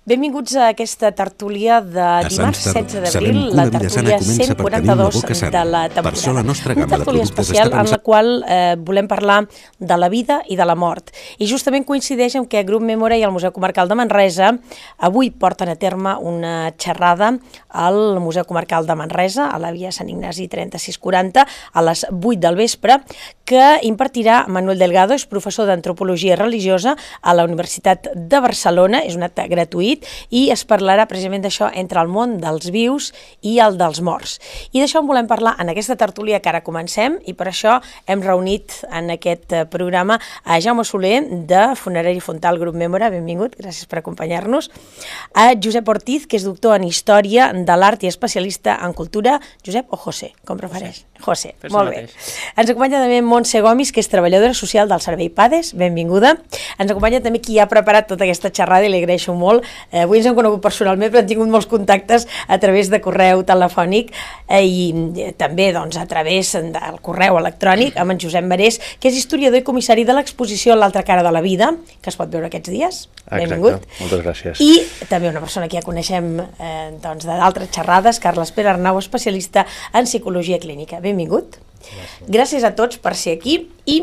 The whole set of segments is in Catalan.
Benvinguts a aquesta tertúlia de dimarts 16 d'abril, la tertúlia 142 de la temporada. Una tertúlia especial en la qual volem parlar de la vida i de la mort. I justament coincideix amb que Grup Memora i el Museu Comarcal de Manresa avui porten a terme una xerrada al Museu Comarcal de Manresa, a la via Sant Ignasi 3640, a les 8 del vespre, que impartirà Manuel Delgado, és professor d'Antropologia Religiosa a la Universitat de Barcelona, és un acte gratuït, i es parlarà precisament d'això entre el món dels vius i el dels morts. I d'això en volem parlar en aquesta tertúlia que ara comencem, i per això hem reunit en aquest programa a Jaume Soler, de Funerari Fontal Grup Memora, benvingut, gràcies per acompanyar-nos, a Josep Ortiz, que és doctor en Història de l'Art i especialista en Cultura, Josep o José, com prefereix? José, molt bé. Ens acompanya també Montse Gomis, que és treballadora social del Servei PADES, benvinguda. Ens acompanya també qui ha preparat tota aquesta xerrada i li agraeixo molt. Avui ens hem conegut personalment, però hem tingut molts contactes a través de correu telefònic i també a través del correu electrònic amb en Josep Marés, que és historiador i comissari de l'exposició L'altra cara de la vida, que es pot veure aquests dies. Benvingut. Exacte, moltes gràcies. I també una persona que ja coneixem d'altres xerrades, Carles Pere Arnau, especialista en psicologia clínica. Benvingut. Gràcies a tots per ser aquí i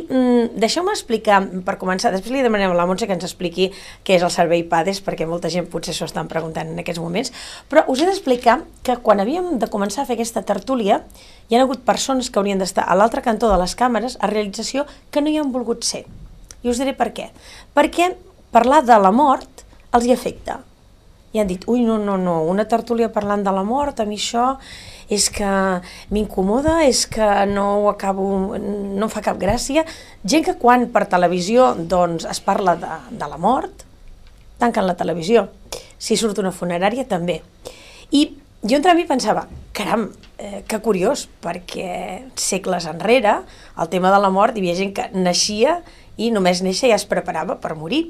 deixeu-me explicar, per començar, després li demanem a la Montse que ens expliqui què és el Servei PADES, perquè molta gent potser s'ho estan preguntant en aquests moments, però us he d'explicar que quan havíem de començar a fer aquesta tertúlia hi ha hagut persones que haurien d'estar a l'altre cantó de les càmeres a realització que no hi han volgut ser. I us diré per què. Perquè parlar de la mort els hi afecta. I han dit, ui, no, una tertúlia parlant de la mort, a mi això és que m'incomoda, és que no ho acabo, no em fa cap gràcia. Gent que quan per televisió es parla de la mort, tanquen la televisió. Si surt una funerària, també. I jo entre mi pensava, caram, que curiós, perquè segles enrere el tema de la mort hi havia gent que naixia i només néixer ja es preparava per morir.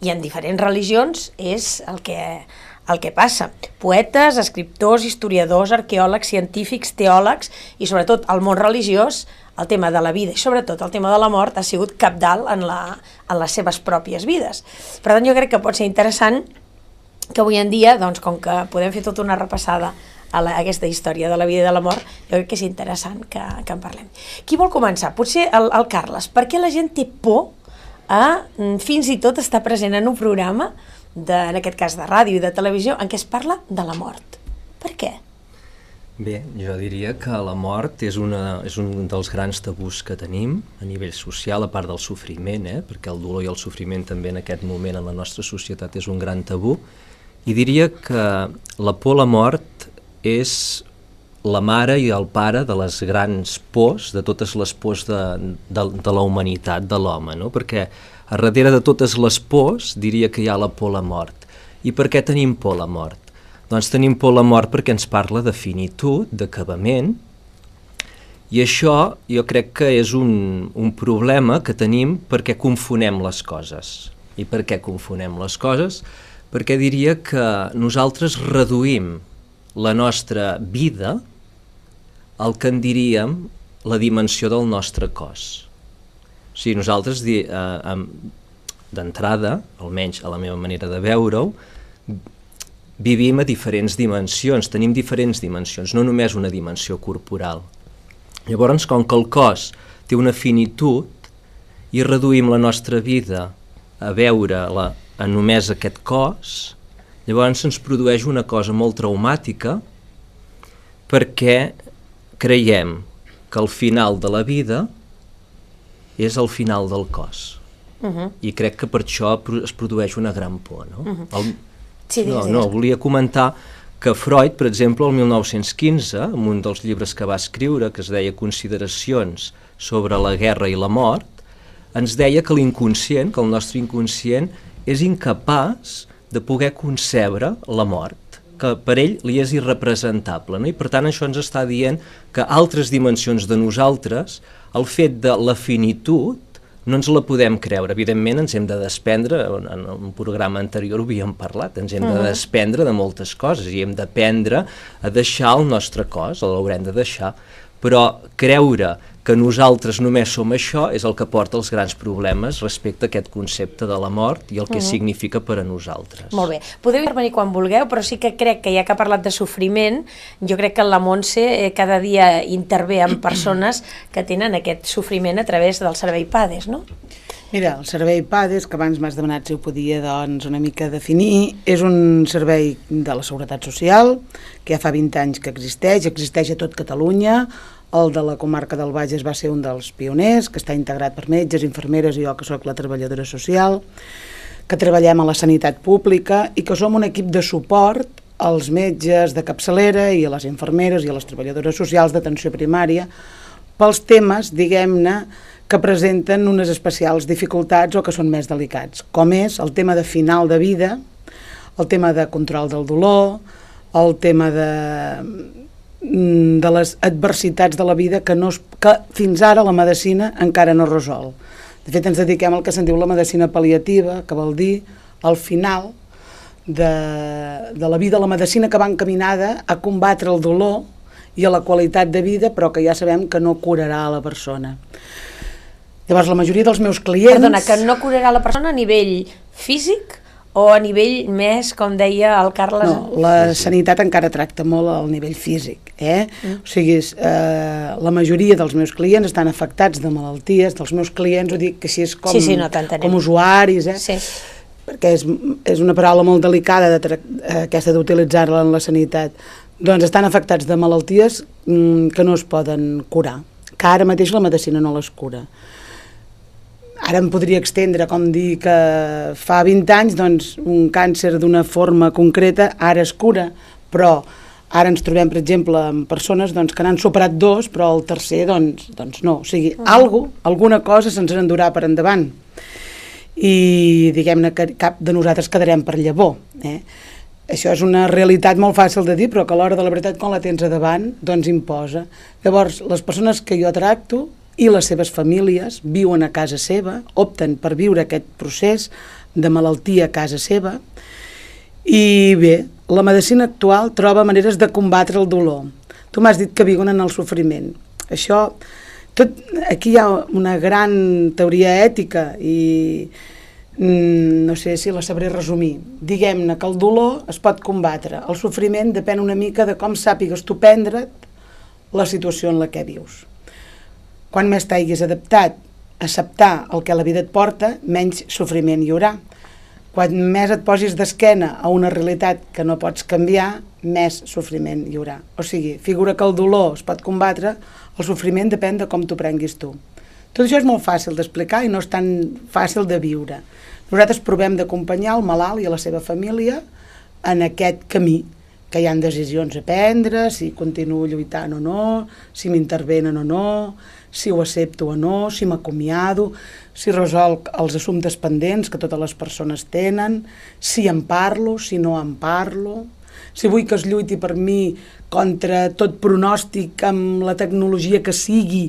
I en diferents religions és el que passa. Poetes, escriptors, historiadors, arqueòlegs, científics, teòlegs i sobretot al món religiós el tema de la vida i sobretot el tema de la mort ha sigut cabdal en les seves pròpies vides. Per tant, jo crec que pot ser interessant que avui en dia, com que podem fer tota una repassada a aquesta història de la vida i de la mort, jo crec que és interessant que en parlem. Qui vol començar? Potser el Carles. Per què la gent té por a fins i tot estar present en un programa, en aquest cas de ràdio i de televisió, en què es parla de la mort? Per què? Bé, jo diria que la mort és un dels grans tabús que tenim a nivell social, a part del sofriment, perquè el dolor i el sofriment també en aquest moment en la nostra societat és un gran tabú, i diria que la por a la mort és la mare i el pare de les grans pors, de totes les pors de la humanitat, de l'home, no? Perquè a darrere de totes les pors diria que hi ha la por a la mort. I per què tenim por a la mort? Doncs tenim por a la mort perquè ens parla de finitud, d'acabament, i això jo crec que és un problema que tenim perquè confonem les coses. I per què confonem les coses? Perquè diria que nosaltres reduïm la nostra vida el que en diríem la dimensió del nostre cos. O sigui, nosaltres, d'entrada, almenys a la meva manera de veure-ho, vivim a diferents dimensions, tenim diferents dimensions, no només una dimensió corporal. Llavors, com que el cos té una finitud i reduïm la nostra vida a veure-la a només aquest cos, llavors ens produeix una cosa molt traumàtica perquè creiem que el final de la vida és el final del cos. I crec que per això es produeix una gran por, no? Volia comentar que Freud, per exemple, el 1915, en un dels llibres que va escriure, que es deia Consideracions sobre la guerra i la mort, ens deia que l'inconscient, que el nostre inconscient, és incapaç de poder concebre la mort, que per ell li és irrepresentable, no? I per tant això ens està dient que altres dimensions de nosaltres, el fet de la finitud, no ens la podem creure. Evidentment ens hem de desprendre, en un programa anterior ho havíem parlat, ens hem de desprendre de moltes coses i hem d'aprendre a deixar el nostre cos, l'haurem de deixar, però creure que nosaltres només som això és el que porta els grans problemes respecte a aquest concepte de la mort i el que significa per a nosaltres. Molt bé. Podeu intervenir quan vulgueu, però sí que crec que ja que ha parlat de sofriment, jo crec que la Montse cada dia intervé amb persones que tenen aquest sofriment a través del servei PADES, no? Mira, el servei PADES, que abans m'has demanat si ho podia doncs, una mica definir, és un servei de la Seguretat Social, que ja fa 20 anys que existeix a tot Catalunya. El de la comarca del Bages va ser un dels pioners, que està integrat per metges, infermeres i jo, que sóc la treballadora social, que treballem a la sanitat pública i que som un equip de suport als metges de capçalera i a les infermeres i a les treballadores socials d'atenció primària pels temes, diguem-ne, que presenten unes especials dificultats o que són més delicats, com és el tema de final de vida, el tema de control del dolor, el tema de les adversitats de la vida que fins ara la medicina encara no resol. De fet, ens dediquem al que se'n diu la medicina pal·liativa, que vol dir al final de la vida, la medicina que va encaminada a combatre el dolor i a la qualitat de vida, però que ja sabem que no curarà a la persona. Llavors, la majoria dels meus clients... Perdona, que no curarà la persona a nivell físic o a nivell més, com deia el Carles? No, la sanitat encara tracta molt al nivell físic, O sigui, la majoria dels meus clients estan afectats de malalties, dels meus clients, ho dic que així és com, com usuaris, Sí. Perquè és una paraula molt delicada aquesta d'utilitzar-la en la sanitat. Doncs estan afectats de malalties que no es poden curar, que ara mateix la medicina no les cura. Ara em podria extendre, com dir que fa 20 anys doncs, un càncer d'una forma concreta ara es cura, però ara ens trobem, per exemple, amb persones doncs, que n'han superat 2, però el tercer doncs no. O sigui, alguna cosa se'ns endurà per endavant. I diguem-ne que cap de nosaltres quedarem per llavor. Això és una realitat molt fàcil de dir, però que a l'hora de la veritat, quan la tens a davant, doncs imposa. Llavors, les persones que jo tracto i les seves famílies viuen a casa seva, opten per viure aquest procés de malaltia a casa seva, i bé, la medicina actual troba maneres de combatre el dolor. Tu m'has dit que viuen en el sofriment. Això, aquí hi ha una gran teoria ètica i no sé si la sabré resumir. Diguem-ne que el dolor es pot combatre, el sofriment depèn una mica de com sàpigues tu prendre't la situació en la que vius. Quan més t'hagis adaptat a acceptar el que la vida et porta, menys sofriment hi haurà. Quan més et posis d'esquena a una realitat que no pots canviar, més sofriment hi haurà. O sigui, figura que el dolor es pot combatre, el sofriment depèn de com t'ho prenguis tu. Tot això és molt fàcil d'explicar i no és tan fàcil de viure. Nosaltres provem d'acompanyar el malalt i a la seva família en aquest camí, que hi ha decisions a prendre, si continuo lluitant o no, si m'intervenen o no, si ho accepto o no, si m'acomiado, si resolc els assumptes pendents que totes les persones tenen, si en parlo, si no en parlo, si vull que es lluiti per mi contra tot pronòstic amb la tecnologia que sigui,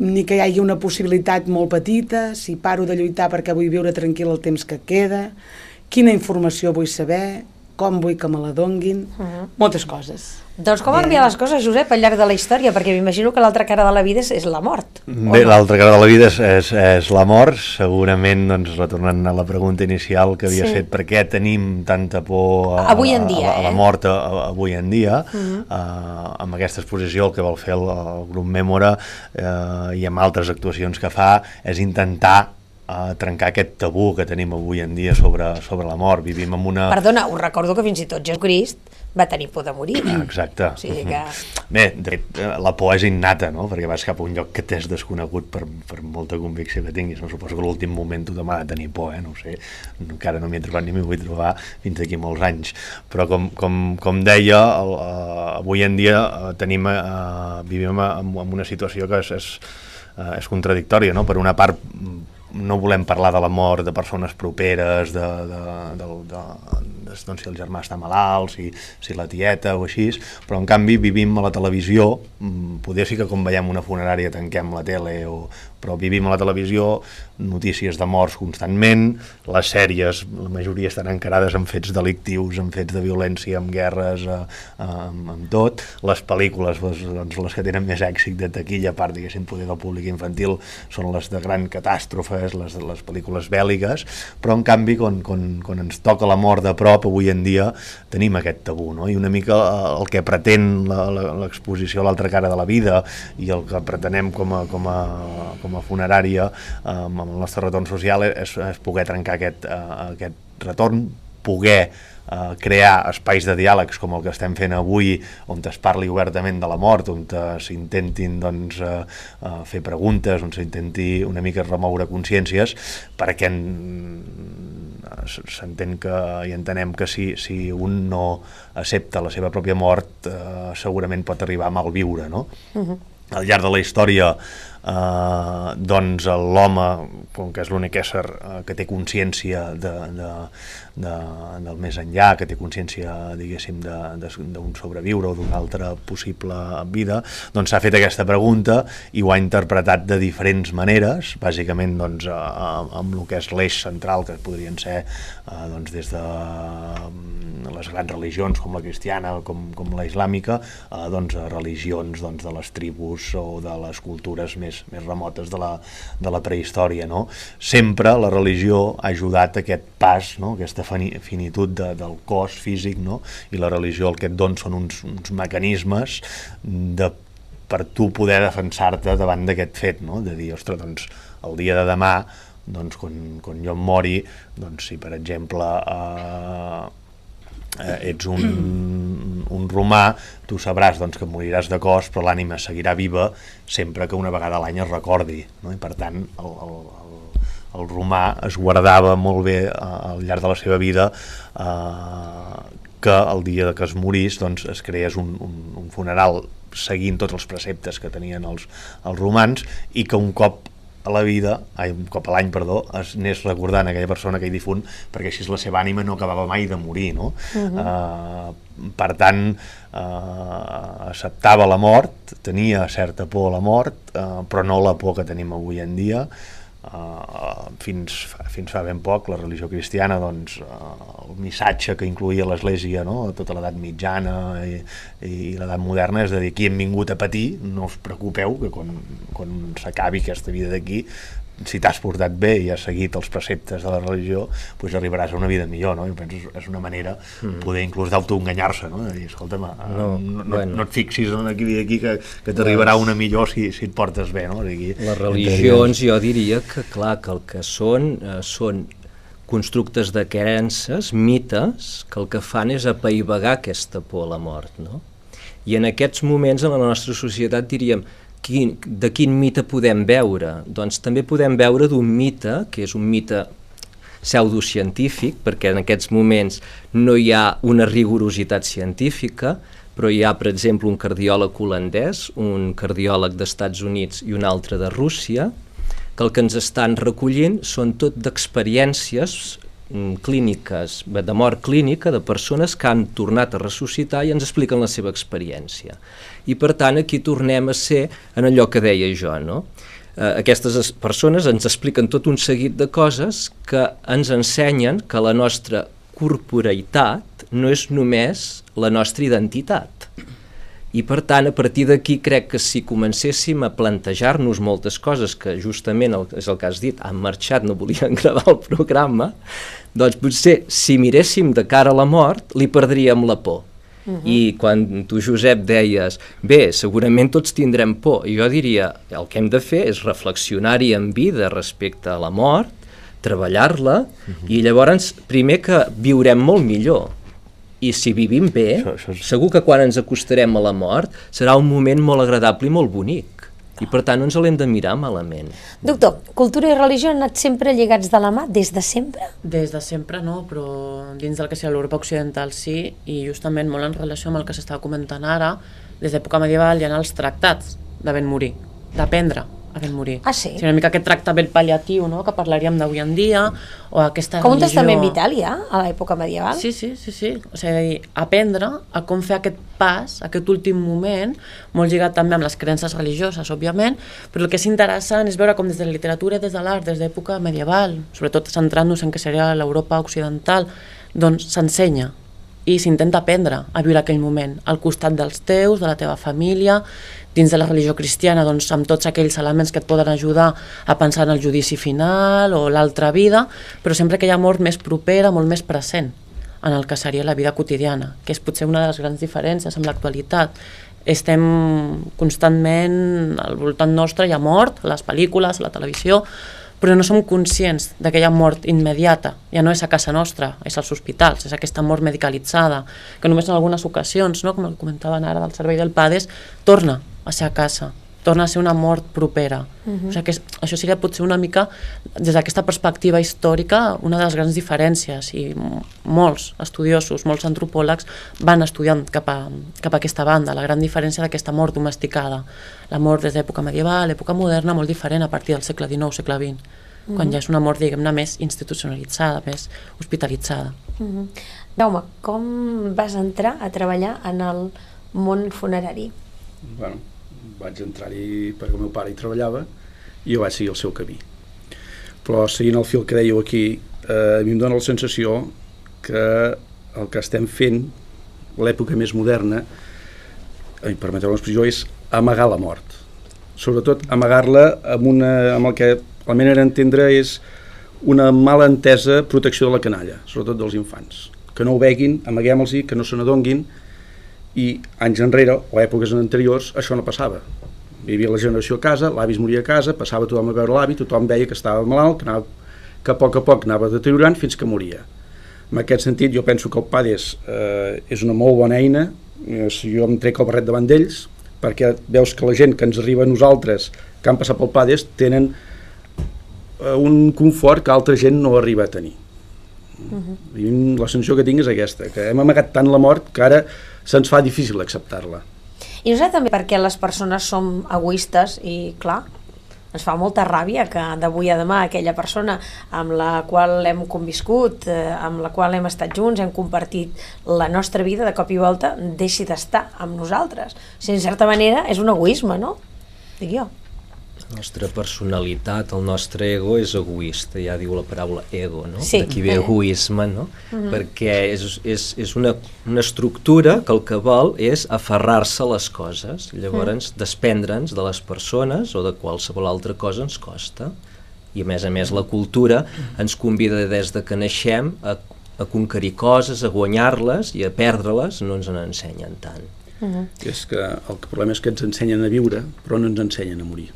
ni que hi hagi una possibilitat molt petita, si paro de lluitar perquè vull viure tranquil el temps que queda, quina informació vull saber, com vull que me la donguin, moltes coses. Doncs com han canviat les coses, Josep, al llarg de la història? Perquè m'imagino que l'altra cara de la vida és la mort. Bé, l'altra cara de la vida és la mort, segurament, doncs, retornant a la pregunta inicial que havia fet, per què tenim tanta por a la mort avui en dia, amb aquesta exposició el que vol fer el grup Mèmora i amb altres actuacions que fa és intentar trencar aquest tabú que tenim avui en dia sobre la mort. Vivim en una... Perdona, us recordo que fins i tot Jesucrist va tenir por de morir. Exacte. O sigui que... Bé, de fet, la por és innata, no? Perquè vas cap a un lloc que t'és desconegut per molta convicció que tinguis. No? Suposo que l'últim moment tothom ha de tenir por, no ho sé. Encara no m'hi he trobat ni m'hi vull trobar fins d'aquí molts anys. Però com deia, avui en dia vivim en una situació que és contradictòria, no? Per una part, no volem parlar de la mort de persones properes, de doncs, si el germà està malalt, si la tieta o així, però en canvi vivim a la televisió, poder sí que com veiem una funerària tanquem la tele, però vivim a la televisió notícies de morts constantment, les sèries, la majoria estan encarades en fets delictius, en fets de violència, en guerres, amb tot. Les pel·lícules, doncs, les que tenen més èxit de taquilla, a part, diguéssim, poder del públic infantil, són les de gran catàstrofes, les pel·lícules bèl·liques, però en canvi, quan ens toca la mort de prop, avui en dia tenim aquest tabú, no? I una mica el que pretén l'exposició a l'altra cara de la vida i el que pretenem com a funerària amb el nostre retorn social és poder trencar aquest retorn, poder crear espais de diàlegs com el que estem fent avui, on es parli obertament de la mort, on s'intentin fer preguntes, on s'intenti una mica remoure consciències, perquè s'entén i entenem que si un no accepta la seva pròpia mort, segurament pot arribar a malviure, no? Al llarg de la història, doncs l'home, com que és l'únic ésser que té consciència del més enllà, que té consciència, diguéssim, d'un sobreviure o d'una altra possible vida, doncs s'ha fet aquesta pregunta i ho ha interpretat de diferents maneres, bàsicament doncs, amb el que és l'eix central, que podrien ser doncs, des de les grans religions com la cristiana, com la islàmica, doncs, religions doncs, de les tribus o de les cultures més remotes de la prehistòria, no? Sempre la religió ha ajudat a aquest pas, no? Aquesta finitud del cos físic, no? I la religió el que et dona són uns mecanismes per tu poder defensar-te davant d'aquest fet, no? De dir, ostres, doncs, el dia de demà, doncs, quan jo em mori, doncs, si per exemple ets un romà, tu sabràs doncs, que moriràs de cos, però l'ànima seguirà viva sempre que una vegada a l'any es recordi, no? I per tant el romà es guardava molt bé al llarg de la seva vida que el dia que es morís doncs, es creés un funeral seguint tots els preceptes que tenien els romans i que un cop a l'any, es anés recordant aquella persona, aquell difunt, perquè així la seva ànima no acabava mai de morir, no? Per tant, acceptava la mort, tenia certa por a la mort, però no la por que tenim avui en dia. Fins fa ben poc la religió cristiana, doncs, el missatge que incloïa l'Església, no? Tota l'edat mitjana i l'edat moderna és de dir, aquí hem vingut a patir, no us preocupeu que quan s'acabi aquesta vida d'aquí, si t'has portat bé i has seguit els preceptes de la religió, doncs arribaràs a una vida millor, no? I penso és una manera poder inclús d'autoenganyar-se, no? De dir, escolta'm, no et fixis en aquí que t'arribarà una millor si et portes bé, no? Les religions, jo diria que, clar, que el que són constructes de creences, mites, que el que fan és apaivagar aquesta por a la mort, no? I en aquests moments, en la nostra societat, diríem, de quin mite podem veure? Doncs també podem veure d'un mite, que és un mite pseudocientífic, perquè en aquests moments no hi ha una rigorositat científica, però hi ha, per exemple, un cardiòleg holandès, un cardiòleg d'Estats Units i un altre de Rússia, que el que ens estan recollint són tot d'experiències clíniques, de mort clínica, de persones que han tornat a ressuscitar i ens expliquen la seva experiència. I per tant aquí tornem a ser en allò que deia jo, no? Aquestes persones ens expliquen tot un seguit de coses que ens ensenyen que la nostra corporeïtat no és només la nostra identitat. I per tant, a partir d'aquí crec que si comencéssim a plantejar-nos moltes coses que justament, és el que has dit, han marxat, no volien gravar el programa, doncs potser si miréssim de cara a la mort li perdríem la por. I quan tu, Josep, deies, bé, segurament tots tindrem por, i jo diria, el que hem de fer és reflexionar-hi en vida respecte a la mort, treballar-la, i llavors primer que viurem molt millor. I si vivim bé, segur que quan ens acostarem a la mort serà un moment molt agradable i molt bonic. I per tant no ens l'hem de mirar malament. Doctor, cultura i religió han anat sempre lligats de la mà des de sempre? Des de sempre no, però dins del que sigui l'Europa occidental sí, i justament molt en relació amb el que s'estava comentant ara, des d'època medieval hi ha els tractats de ben morir, d'aprendre aquest morir. Ah, sí? Una mica aquest tractament pal·liatiu, no?, que parlaríem d'avui en dia, o aquesta Com un religió... testament vital, ja, a l'època medieval? Sí. O sigui, aprendre a com fer aquest pas, aquest últim moment, molt lligat també amb les creences religioses, òbviament, però el que és interessant és veure com des de la literatura, des de l'art, des d'època medieval, sobretot centrant-nos en què seria l'Europa occidental, doncs s'ensenya i s'intenta aprendre a viure aquell moment al costat dels teus, de la teva família, dins de la religió cristiana, doncs, amb tots aquells elements que et poden ajudar a pensar en el judici final o l'altra vida, però sempre que hi ha mort més propera, molt més present en el que seria la vida quotidiana, que és potser una de les grans diferències amb l'actualitat. Estem constantment al voltant nostre, hi ha mort, a les pel·lícules, a la televisió, però no som conscients d'aquella mort immediata, ja no és a casa nostra, és als hospitals, és aquesta mort medicalitzada, que només en algunes ocasions, no, com el comentaven ara del servei del PADES, torna a ser a casa, torna a ser una mort propera. O sigui que això seria potser una mica, des d'aquesta perspectiva històrica, una de les grans diferències, i molts estudiosos, molts antropòlegs van estudiant cap a aquesta banda, la gran diferència d'aquesta mort domesticada. La mort des d'època medieval, l'època moderna, molt diferent a partir del segle XIX, segle XX, quan ja és una mort, diguem-ne, més institucionalitzada, més hospitalitzada. Jaume, com vas entrar a treballar en el món funerari? Bueno, vaig entrar-hi perquè el meu pare hi treballava i jo vaig seguir el seu camí. Però seguint el fil que dèieu aquí, a mi em dóna la sensació que el que estem fent, l'època més moderna, permeteu l'expressió, és amagar la mort. Sobretot amagar-la amb el que la manera d'entendre és una mala entesa protecció de la canalla, sobretot dels infants. Que no ho veguin, amaguem-los, que no se n'adonguin, i anys enrere, o èpoques anteriors, això no passava. Hi havia la generació a casa, l'avi es moria a casa, passava tothom a veure l'avi, tothom veia que estava malalt, que a poc anava deteriorant fins que moria. En aquest sentit, jo penso que el PADES és una molt bona eina, jo em trec el barret davant d'ells, perquè veus que la gent que ens arriba a nosaltres, que han passat pel PADES, tenen un confort que altra gent no arriba a tenir. La sensació que tinc és aquesta, que hem amagat tant la mort que ara se'ns fa difícil acceptar-la. I no sé també perquè les persones som egoistes i, clar, ens fa molta ràbia que d'avui a demà aquella persona amb la qual hem conviscut, amb la qual hem estat junts, hem compartit la nostra vida, de cop i volta deixi d'estar amb nosaltres. O sigui, en certa manera és un egoisme, no? Dic jo. La nostra personalitat, el nostre ego és egoista, ja diu la paraula ego, no? Sí. D'aquí ve egoisme, no? Perquè és una estructura que el que vol és aferrar-se a les coses, llavors desprendre'ns de les persones o de qualsevol altra cosa ens costa. I a més la cultura ens convida des de que naixem a conquerir coses, a guanyar-les, i a perdre-les no ens n'ensenyen tant. És que el problema és que ens ensenyen a viure, però no ens ensenyen a morir.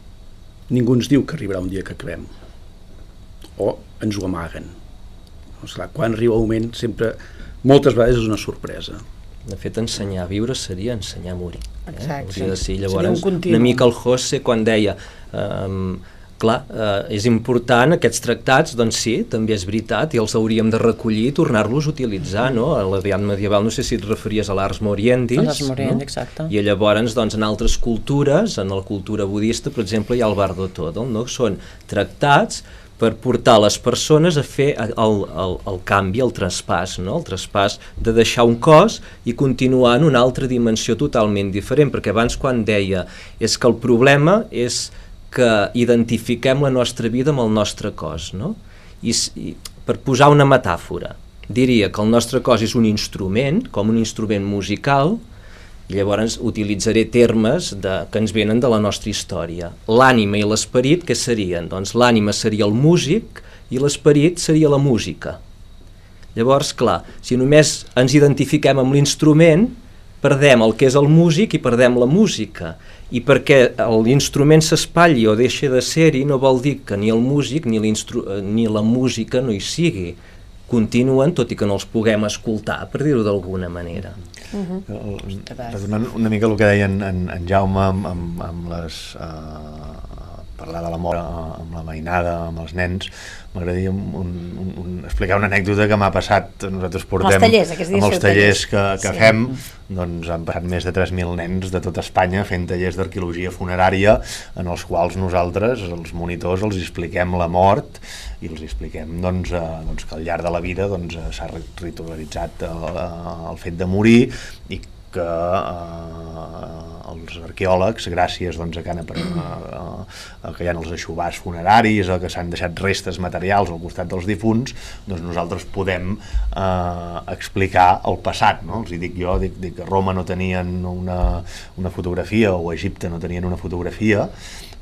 Ningú ens diu que arribarà un dia que acabem, o ens ho amaguen. O sigui, quan arriba el moment, sempre, moltes vegades és una sorpresa. De fet, ensenyar a viure seria ensenyar a morir. Exacte. Hauria de ser, Seria llavors, un continu. una mica el José quan deia clar, és important aquests tractats, doncs sí, també és veritat, i els hauríem de recollir i tornar-los a utilitzar, no? A l'Edat medieval, no sé si et referies a l'Ars Moriendi, A l'Ars Moriendi, exacte. I llavors, doncs, en altres cultures, en la cultura budista, per exemple, hi ha el Bardo Todol, no? Són tractats per portar les persones a fer el canvi, el traspàs, no? El traspàs de deixar un cos i continuar en una altra dimensió totalment diferent, perquè abans quan deia és que el problema és que identifiquem la nostra vida amb el nostre cos, no? I per posar una metàfora, diria que el nostre cos és un instrument, com un instrument musical, i llavors utilitzaré termes que ens venen de la nostra història. L'ànima i l'esperit, què serien? Doncs l'ànima seria el músic i l'esperit seria la música. Llavors, clar, si només ens identifiquem amb l'instrument, perdem el que és el músic i perdem la música. I perquè l'instrument s'espatlli o deixi de ser-hi no vol dir que ni el músic ni la música no hi sigui. Continuen, tot i que no els puguem escoltar, per dir-ho d'alguna manera. Retornant una mica el que deia en Jaume amb les parlar de la mort amb la mainada, amb els nens, m'agradaria explicar una anècdota que m'ha passat. Nosaltres portem... Amb els tallers, aquests dies amb els tallers que sí. fem, doncs han passat més de 3.000 nens de tot Espanya fent tallers d'arqueologia funerària en els quals nosaltres, els monitors, els expliquem la mort i els expliquem doncs, que al llarg de la vida s'ha ritualitzat el fet de morir i que els arqueòlegs, gràcies a que hi ha els aixovars funeraris, que s'han deixat restes materials al costat dels difunts, doncs nosaltres podem explicar el passat, no? Els dic jo, dic que a Roma no tenien una fotografia o a Egipte no tenien una fotografia,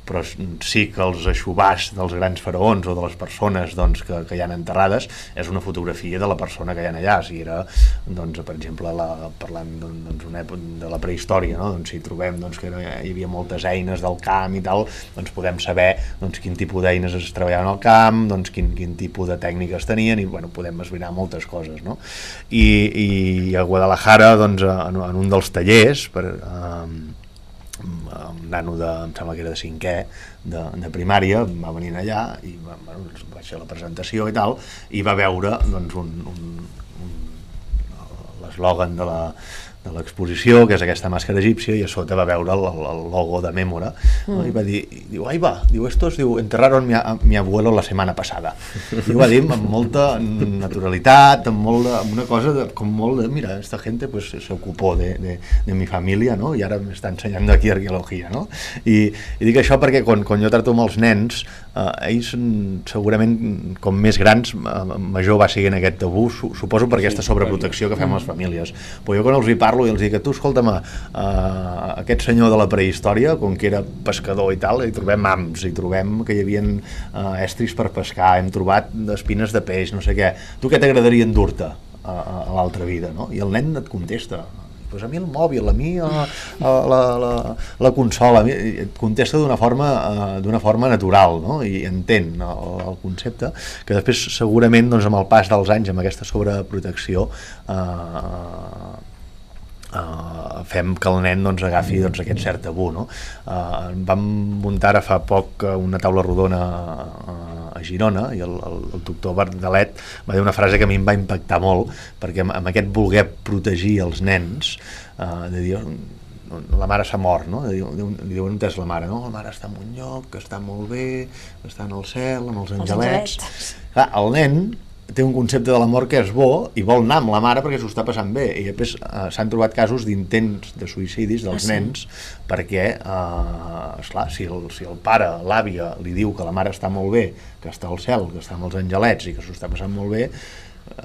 però sí que els aixovars dels grans faraons o de les persones que hi ha enterrades és una fotografia de la persona que hi ha allà. Si era, per exemple, parlant de la prehistòria, no? Si trobem que hi havia moltes eines del camp i tal, doncs podem saber quin tipus d'eines es treballaven al camp, quin tipus de tècniques tenien i podem esbrinar moltes coses, no? I a Guadalajara, en un dels tallers, un nano em sembla que era de 5è de primària, va venir allà i vaig fer la presentació i tal, i va veure l'eslògan de l'exposició, que és aquesta màscara egípcia, i a sota va veure el logo de Mémora, no? I va dir, ahí va, estos enterraron mi abuelo la semana pasada. I ho va dir amb molta naturalitat, amb una cosa com molt de, mira, esta gente pues se ocupó de mi familia, no? I ara m'està ensenyant aquí arqueologia, no? I dic això perquè quan jo trato amb els nens, ells segurament com més grans major va siguent aquest tabú, suposo per aquesta sobreprotecció que fem les famílies, però jo quan els hi parlo i els dic, tu escolta'm, aquest senyor de la prehistòria, com que era pescador i tal, hi trobem hams, hi trobem que hi havia estris per pescar, hem trobat espines de peix, no sé què, tu què t'agradaria endur-te a l'altra vida, no? I el nen et contesta, pues a mi el mòbil, a mi la consola, et contesta d'una forma natural, no? I entén el concepte, que després segurament amb el pas dels anys, amb aquesta sobreprotecció, fem que el nen agafi aquest cert tabú, no? Vam muntar ara fa poc una taula rodona a Girona i el doctor Bardalet va dir una frase que a mi em va impactar molt, perquè amb aquest voler protegir els nens, de dir, la mare s'ha mort, no? Li diuen, on és la mare? No, la mare està en un lloc, que està molt bé, està en el cel, amb els angelets. Clar, el nen té un concepte de la mort que és bo i vol anar amb la mare perquè s'ho està passant bé, i després s'han trobat casos d'intents de suïcidis dels nens perquè, esclar, si el pare, l'àvia li diu que la mare està molt bé, que està al cel, que està amb els angelets i que s'ho està passant molt bé,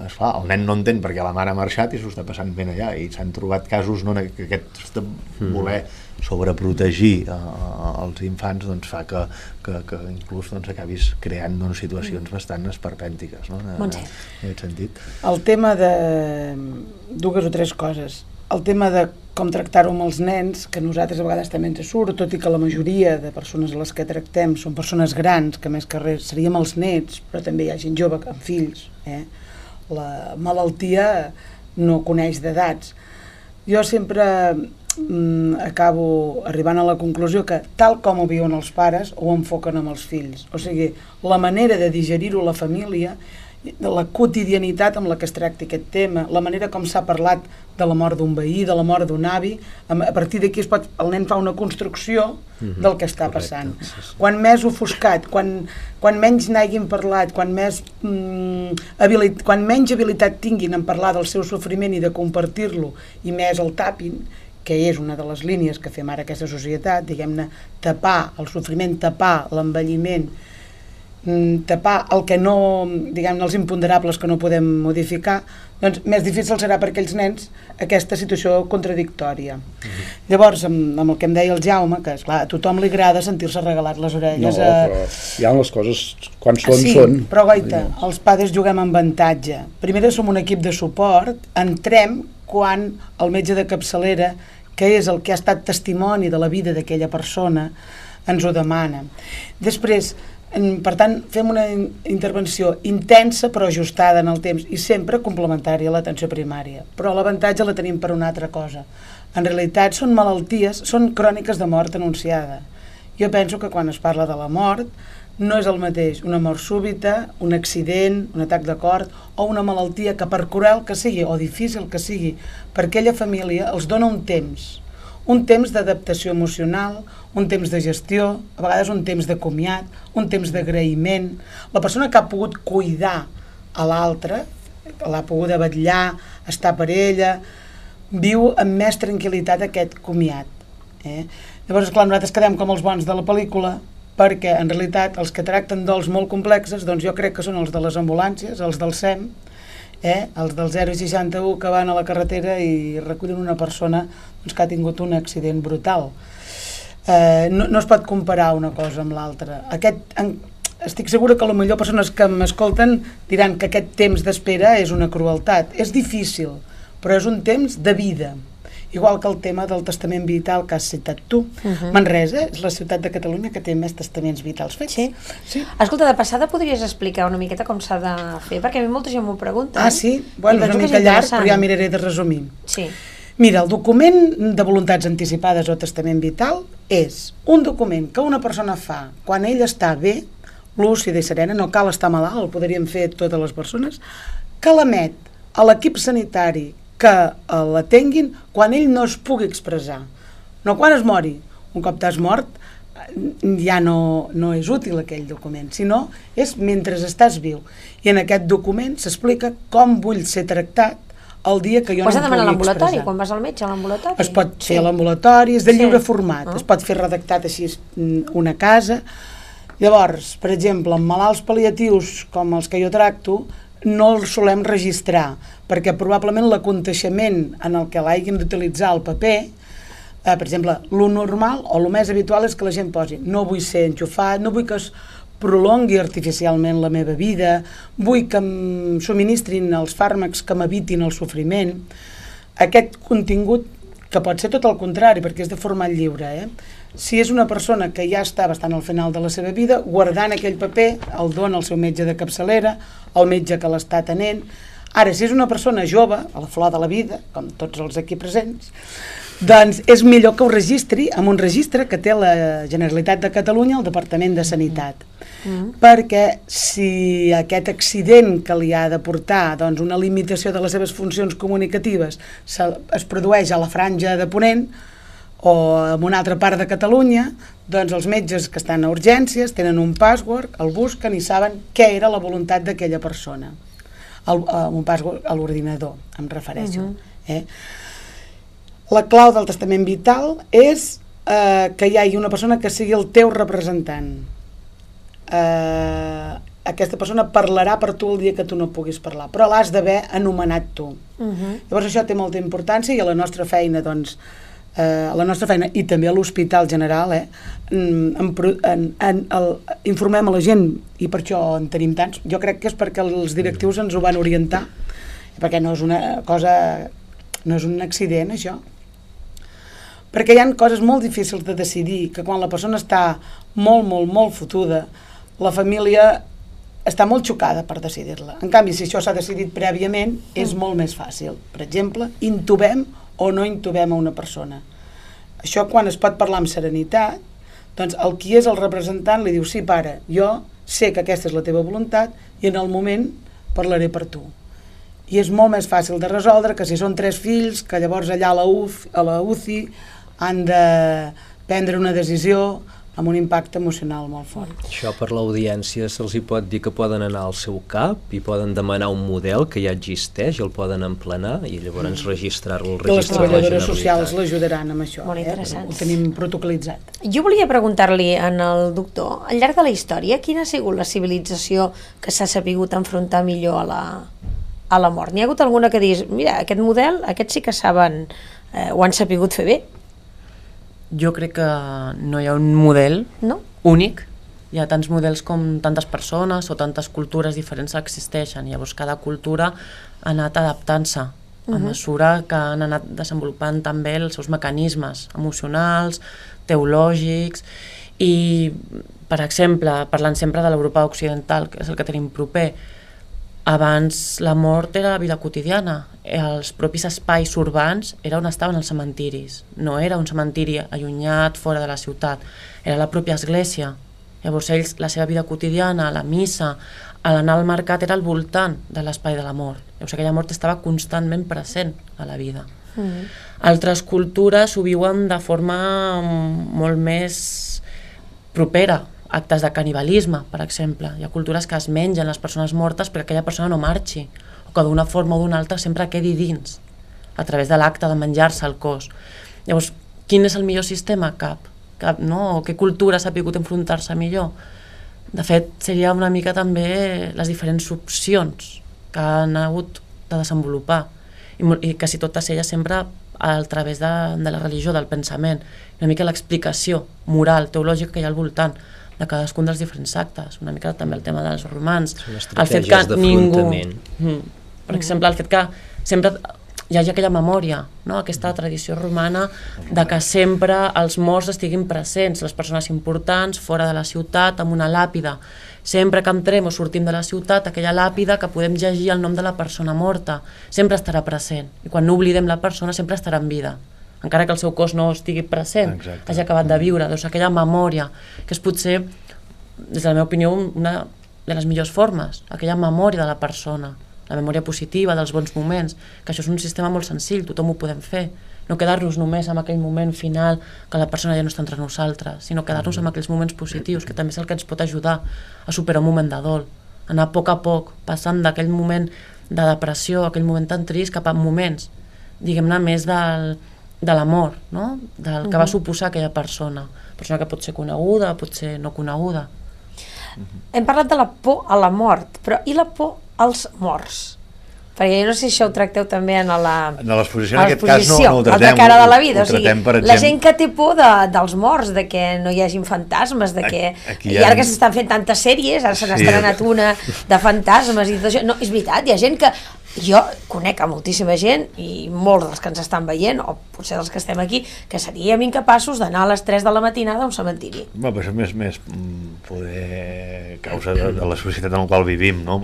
esclar, el nen no entén perquè la mare ha marxat i s'ho està passant ben allà, i s'han trobat casos que aquest voler sobreprotegir els infants fa que inclús acabis creant situacions bastant esperpèntiques, no? En aquest sentit. El tema de dues o tres coses. El tema de com tractar-ho amb els nens, que nosaltres a vegades també ens surt, tot i que la majoria de persones a les que tractem són persones grans, que més que res seríem els nets, però també hi ha gent jove amb fills. La malaltia no coneix d'edats. Jo sempre acabo arribant a la conclusió que tal com ho viuen els pares ho enfoquen amb els fills, o sigui, la manera de digerir-ho la família, de la quotidianitat amb la que es tracta aquest tema, la manera com s'ha parlat de la mort d'un veí, de la mort d'un avi, a partir d'aquí el nen fa una construcció del que està passant. Quan més ofuscat, quan menys n'hagin parlat, quan menys habilitat tinguin en parlar del seu sofriment i de compartir-lo, i més el tapin, que és una de les línies que fem ara aquesta societat, diguem-ne, tapar el sofriment, tapar l'envelliment, tapar el que no, diguem-ne, els imponderables que no podem modificar, doncs més difícil serà per aquells nens aquesta situació contradictòria. Llavors, amb el que em deia el Jaume, que esclar, a tothom li agrada sentir-se regalat les orelles. No, però hi ha les coses, quan són, sí, són. Però goita, els pares juguem amb avantatge. Primer som un equip de suport, entrem quan el metge de capçalera, que és el que ha estat testimoni de la vida d'aquella persona, ens ho demana. Després, per tant, fem una intervenció intensa però ajustada en el temps i sempre complementària a l'atenció primària. Però l'avantatge la tenim per una altra cosa. En realitat són malalties, són cròniques de mort anunciada. Jo penso que quan es parla de la mort no és el mateix una mort súbita, un accident, un atac de cor o una malaltia que per cruel que sigui o difícil que sigui per aquella família els dona un temps d'adaptació emocional, un temps de gestió, a vegades un temps de comiat, un temps d'agraïment. La persona que ha pogut cuidar a l'altre, l'ha pogut vetllar, estar per ella, viu amb més tranquil·litat aquest comiat. Llavors, clar, nosaltres quedem com els bons de la pel·lícula, perquè en realitat els que tracten dols molt complexes, doncs jo crec que són els de les ambulàncies, els del SEM, els del 061 que van a la carretera i recullen una persona que ha tingut un accident brutal. No es pot comparar una cosa amb l'altra. Estic segura que potser persones que m'escolten diran que aquest temps d'espera és una crueltat. És difícil, però és un temps de vida. Igual que el tema del testament vital que has citat tu. Manresa és la ciutat de Catalunya que té més testaments vitals fets. Sí. Escolta, de passada podries explicar una miqueta com s'ha de fer? Perquè a mi molta gent m'ho pregunta. Ah, sí? Bueno, és una mica llarg, però ja miraré de resumir. Sí. Mira, el document de voluntats anticipades o testament vital és un document que una persona fa quan ell està bé, lúcida i serena, no cal estar malalt, el podríem fer totes les persones, que l'emet a l'equip sanitari que l'atenguin quan ell no es pugui expressar. No quan es mori. Un cop t'has mort ja no és útil aquell document, sinó és mentre estàs viu. I en aquest document s'explica com vull ser tractat el dia que jo no em pugui expressar. Ho has de demanar a l'ambulatori, quan vas al metge a l'ambulatori? Es pot fer a l'ambulatori, és de lliure format, es pot fer redactat així una casa. Llavors, per exemple, en malalts pal·liatius com els que jo tracto, no els solem registrar, perquè probablement l'aconteixement en el que l'hàgim d'utilitzar el paper, per exemple, lo normal o lo més habitual és que la gent posi no vull ser enxufat, no vull que es prolongui artificialment la meva vida, vull que em subministrin els fàrmacs que m'evitin el sofriment. Aquest contingut, que pot ser tot el contrari, perquè és de format lliure, si és una persona que ja està bastant al final de la seva vida, guardant aquell paper, el dona al seu metge de capçalera, al metge que l'està atenent. Ara, si és una persona jove, a la flor de la vida, com tots els aquí presents, doncs és millor que ho registri amb un registre que té la Generalitat de Catalunya al Departament de Sanitat. Perquè si aquest accident que li ha de portar una limitació de les seves funcions comunicatives es produeix a la franja de Ponent, o en una altra part de Catalunya, doncs els metges que estan a urgències tenen un password, el busquen i saben què era la voluntat d'aquella persona. Un password a l'ordinador, em refereixo. La clau del testament vital és que hi hagi una persona que sigui el teu representant. Aquesta persona parlarà per tu el dia que tu no puguis parlar, però l'has d'haver anomenat tu. Llavors això té molta importància i a la nostra feina, doncs, i també a l'Hospital General informem a la gent i per això en tenim tants. Jo crec que és perquè els directius ens ho van orientar, perquè no és una cosa, no és un accident això, perquè hi ha coses molt difícils de decidir, que quan la persona està molt fotuda, la família està molt xocada per decidir-la. En canvi, si això s'ha decidit prèviament, és molt més fàcil. Per exemple, intubem o no intubem a una persona. Això quan es pot parlar amb serenitat, doncs el qui és el representant li diu sí pare, jo sé que aquesta és la teva voluntat i en el moment parlaré per tu. I és molt més fàcil de resoldre que si són 3 fills, que llavors allà a la UCI han de prendre una decisió amb un impacte emocional molt fort. Això per l'audiència se'ls hi pot dir que poden anar al seu CAP i poden demanar un model que ja existeix, el poden emplenar i llavors registrar-lo al registre de la Generalitat. Les treballadores socials l'ajudaran amb això. Molt interessant. Ho tenim protocolitzat. Jo volia preguntar-li al doctor, al llarg de la història, quina ha sigut la civilització que s'ha sabut enfrontar millor a la mort? N'hi ha hagut alguna que diguis, mira, aquest model, aquests sí que saben, ho han sabut fer bé? Jo crec que no hi ha un model únic. Hi ha tants models com tantes persones o tantes cultures diferents que existeixen. Llavors cada cultura ha anat adaptant-se a mesura que han anat desenvolupant també els seus mecanismes emocionals, teològics i, per exemple, parlant sempre de l'Europa occidental, que és el que tenim proper, abans la mort era vida quotidiana. Els propis espais urbans era on estaven els cementiris. No era un cementiri allunyat, fora de la ciutat. Era la pròpia església. Llavors ells, la seva vida quotidiana, la missa, l'anar al mercat era al voltant de l'espai de la mort. Llavors aquella mort estava constantment present a la vida. Altres cultures ho viuen de forma molt més propera. Actes de canibalisme, per exemple. Hi ha cultures que es mengen les persones mortes perquè aquella persona no marxi, o que d'una forma o d'una altra sempre quedi dins, a través de l'acte de menjar-se el cos. Llavors, quin és el millor sistema? Cap, no? O què cultura s'ha pogut enfrontar-se millor? De fet, seria una mica també les diferents opcions que han hagut de desenvolupar, i quasi totes elles sempre a través de la religió, del pensament, una mica l'explicació moral, teològica que hi ha al voltant de cadascun dels diferents actes, una mica també el tema dels romans, el fet que ningú, per exemple, el fet que sempre hi hagi aquella memòria, no? Aquesta tradició romana de que sempre els morts estiguin presents, les persones importants fora de la ciutat, amb una làpida. Sempre que entrem o sortim de la ciutat, aquella làpida que podem llegir el nom de la persona morta sempre estarà present, i quan no oblidem la persona sempre estarà en vida, encara que el seu cos no estigui present. Exacte. Hagi acabat de viure, doncs aquella memòria, que és potser, des de la meva opinió, una de les millors formes, aquella memòria de la persona, la memòria positiva dels bons moments, que això és un sistema molt senzill, tothom ho podem fer, no quedar-nos només en aquell moment final que la persona ja no està entre nosaltres, sinó quedar-nos amb aquells moments positius, que també és el que ens pot ajudar a superar un moment de dol, anar a poc, passant d'aquell moment de depressió, aquell moment tan trist, cap a moments, diguem-ne, més de l'amor, no? Del que va suposar aquella persona que pot ser coneguda, pot ser no coneguda. Hem parlat de la por a la mort, però i la por als morts? Perquè jo no sé si això ho tracteu també en l'exposició, en aquest cas no ho tratem, de cara de la vida, o sigui, la gent que té por dels morts, de que no hi hagin fantasmes, de que i ara que s'estan fent tantes sèries, ara se n'ha estrenat una de fantasmes i tot això, no, és veritat, hi ha gent que jo conec a moltíssima gent, i molts dels que ens estan veient, o potser dels que estem aquí, que seríem incapaços d'anar a les 3 de la matinada a un cementiri. Però això és més poder causa de la societat en la qual vivim, no?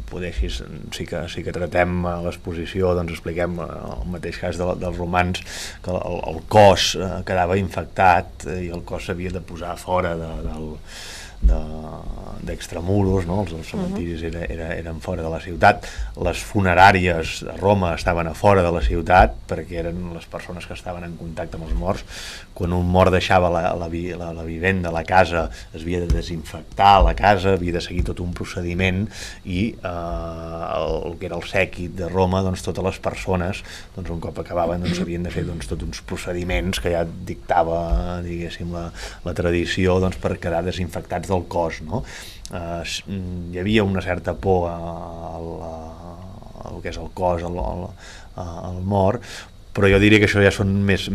Poder així sí que tratem a l'exposició, doncs expliquem el mateix cas dels romans, que el cos quedava infectat i el cos s'havia de posar fora d'extramuros, no? Els cementiris eren fora de la ciutat, les funeràries a Roma estaven a fora de la ciutat perquè eren les persones que estaven en contacte amb els morts. Quan un mort deixava la vivenda, la casa, es havia de desinfectar la casa, havia de seguir tot un procediment, i el que era el sèquit de Roma, doncs totes les persones, doncs un cop acabaven, doncs havien de fer tots uns procediments que ja dictava, diguéssim, la tradició, doncs per quedar desinfectats del cos, no? Hi havia una certa por al que és el cos, al mort, però jo diria que això ja són més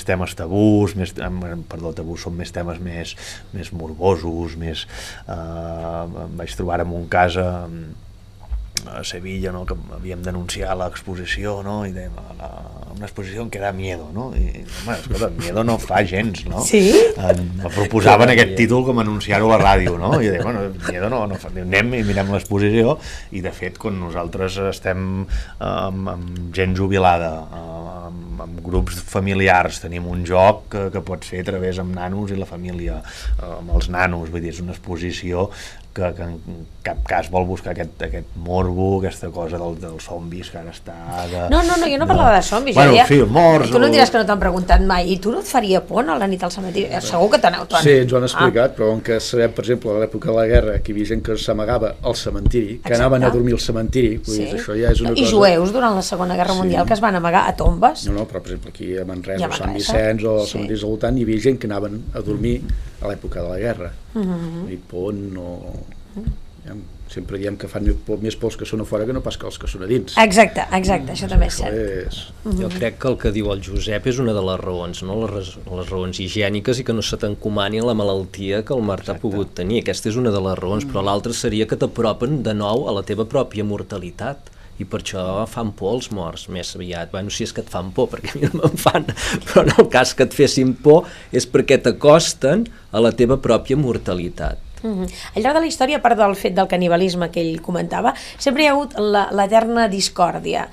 temes tabús, tabús, són més temes més morbosos, em vaig trobar en un cas a Sevilla, no? Que havíem d'anunciar l'exposició, no? I dèiem, una exposició en què da miedo, no? I escolta, miedo no fa gens, no? Sí? Me proposaven aquest títol com anunciar-ho a la ràdio, no? I dèiem, bueno, miedo no fa. Anem i mirem l'exposició, i de fet, quan nosaltres estem amb gent jubilada, amb grups familiars, tenim un joc que pots fer a través amb nanos i la família, amb els nanos, vull dir, és una exposició que en cap cas vol buscar aquest morbo, aquesta cosa dels zombis que ara està... No, jo no parlava de zombis. Bueno, sí, morts... Tu no em diràs que no t'han preguntat mai, i tu no et faria por a la nit al cementiri? Segur que t'aneu... Sí, ens ho han explicat, però on que sabem, per exemple, a l'època de la guerra, que hi havia gent que s'amagava al cementiri, que anaven a dormir al cementiri, vull dir, això ja és una cosa... I jueus durant la Segona Guerra Mundial que es van amagar a tombes? No, però per exemple aquí a Manresa, a Sant Vicenç o als cementiris al voltant, hi havia gent que anaven a dormir a l'època de la guerra. I por no... Sempre diem que fan més pors que són a fora que no pas que els que són a dins. Exacte, això també és cert. Jo crec que el que diu el Josep és una de les raons, no? Les raons higièniques, i que no se t'encomani la malaltia que el Marc ha pogut tenir. Aquesta és una de les raons, però l'altra seria que t'apropen de nou a la teva pròpia mortalitat. I per això fan por els morts més aviat. Bueno, si és que et fan por, perquè a mi no me'n fan, però en el cas que et fessin por és perquè t'acosten a la teva pròpia mortalitat. Al llarg de la història, a part del fet del canibalisme que ell comentava, sempre hi ha hagut l'eterna discòrdia.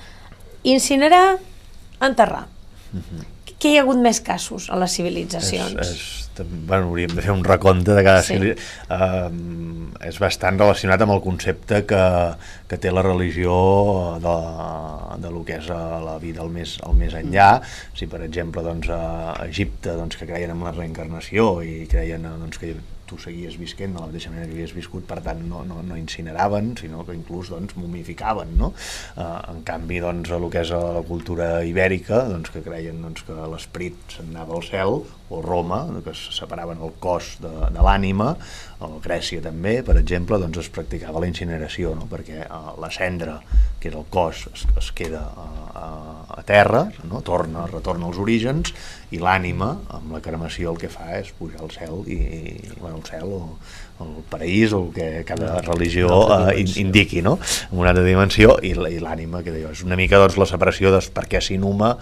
Incinerar, enterrar. Què hi ha hagut més casos a les civilitzacions? Hauríem de fer un recompte de cada és bastant relacionat amb el concepte que té la religió de lo que és la vida al més enllà. Si per exemple a Egipte que creien en la reencarnació i creien que tu seguies visquent de la mateixa manera que havies viscut, per tant no incineraven, sinó que inclús momificaven, no? En canvi el que és la cultura ibèrica, que creien que l'esperit se'n anava al cel, o Roma, que es separaven el cos de l'ànima, o Grècia també, per exemple, es practicava la incineració, no? Perquè la cendra, que era el cos, es queda a terra, no? Retorna als orígens, i l'ànima, amb la cremació, el que fa és pujar al cel, el cel o el paraís, o el que cada religió indiqui, no? En una altra dimensió, i l'ànima, que és una mica la separació de per què s'inhuma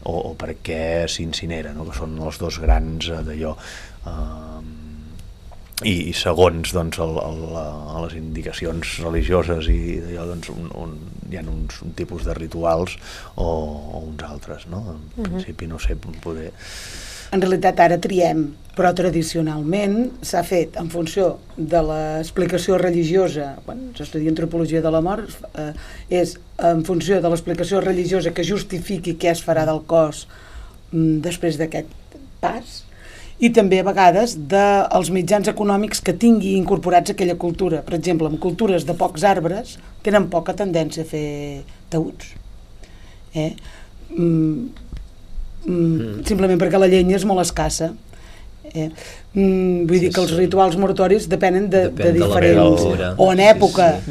o per què s'incinera, no? Que són els dos grans d'allò. I segons les indicacions religioses i d'allò, hi ha un tipus de rituals o uns altres, no? En principi no sé poder... En realitat ara triem, però tradicionalment s'ha fet en funció de l'explicació religiosa, quan s'estudia antropologia de la mort, és en funció de l'explicació religiosa que justifiqui què es farà del cos després d'aquest pas, i també a vegades dels mitjans econòmics que tingui incorporats a aquella cultura. Per exemple, en cultures de pocs arbres tenen poca tendència a fer taüts. Simplement perquè la llenya és molt escassa. Vull dir que els rituals mortoris depenen de diferents... O en època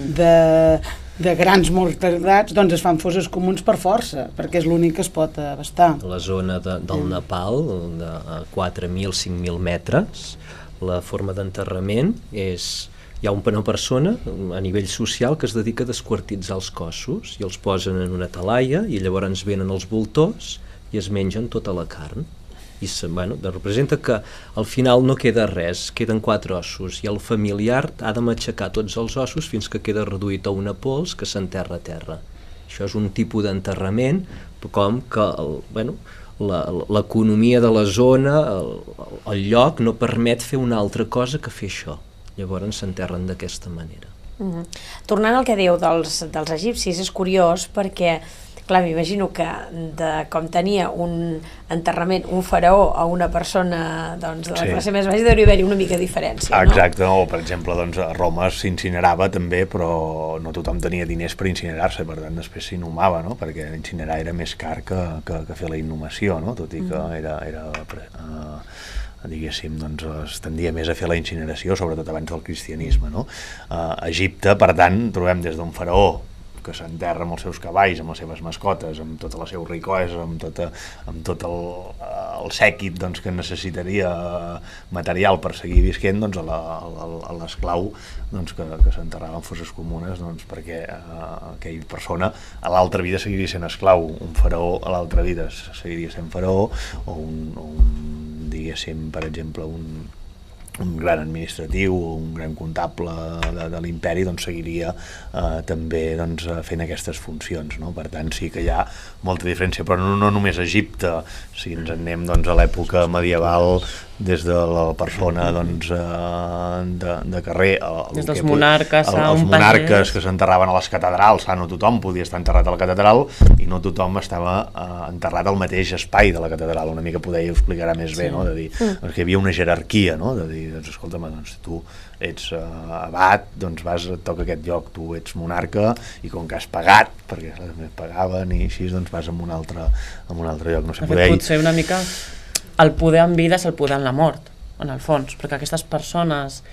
de grans mortalitats, es fan fosses comuns per força, perquè és l'únic que es pot abastar. La zona del Nepal, de 4.000, 5.000 metres, la forma d'enterrament és... Hi ha una persona a nivell social que es dedica a desquartitzar els cossos i els posen en una talaia i llavors venen els voltors i es mengen tota la carn. I representa que al final no queda res, queden 4 ossos i el familiar ha de matxacar tots els ossos fins que queda reduït a una pols que s'enterra a terra. Això és un tipus d'enterrament com que l'economia de la zona, el lloc, no permet fer una altra cosa que fer això. Llavors s'enterren d'aquesta manera. Tornant al que diu dels egipcis, és curiós perquè clar, m'imagino que com tenia un enterrament, un faraó o una persona de la classe més baixa, deuria haver-hi una mica de diferència, no? Exacte, o per exemple, a Roma s'incinerava també, però no tothom tenia diners per incinerar-se, per tant després s'inhumava, no? Perquè incinerar era més car que fer la inhumació, no? Tot i que diguéssim, es tendia més a fer la incineració, sobretot abans del cristianisme, no? A Egipte, per tant, trobem des d'un faraó que s'enterra amb els seus cavalls, amb les seves mascotes, amb tota la seva riquesa, amb tot el sèquit que necessitaria material per seguir visquent, a l'esclau que s'enterrava en fosses comunes perquè aquella persona a l'altra vida seguiria sent esclau, un faraó a l'altra vida seguiria sent faraó, o diguéssim, per exemple, un gran administratiu o un gran comptable de l'imperi seguiria també fent aquestes funcions, no? Per tant sí que hi ha molta diferència, però no només a Egipte, si ens en anem a l'època medieval, des de la persona de carrer, des dels monarques, els monarques que s'enterraven a les catedrals, no tothom podia estar enterrat a la catedral i no tothom estava enterrat al mateix espai de la catedral, una mica poder explicar més bé, no? De dir, que hi havia una jerarquia, no? De dir, escolta'm, tu ets abat, vas, et toca aquest lloc, tu ets monarca i com que has pagat, perquè pagaven i així, vas a un altre lloc, no sé, potser una mica el poder en vida és el poder en la mort, en el fons, perquè aquestes persones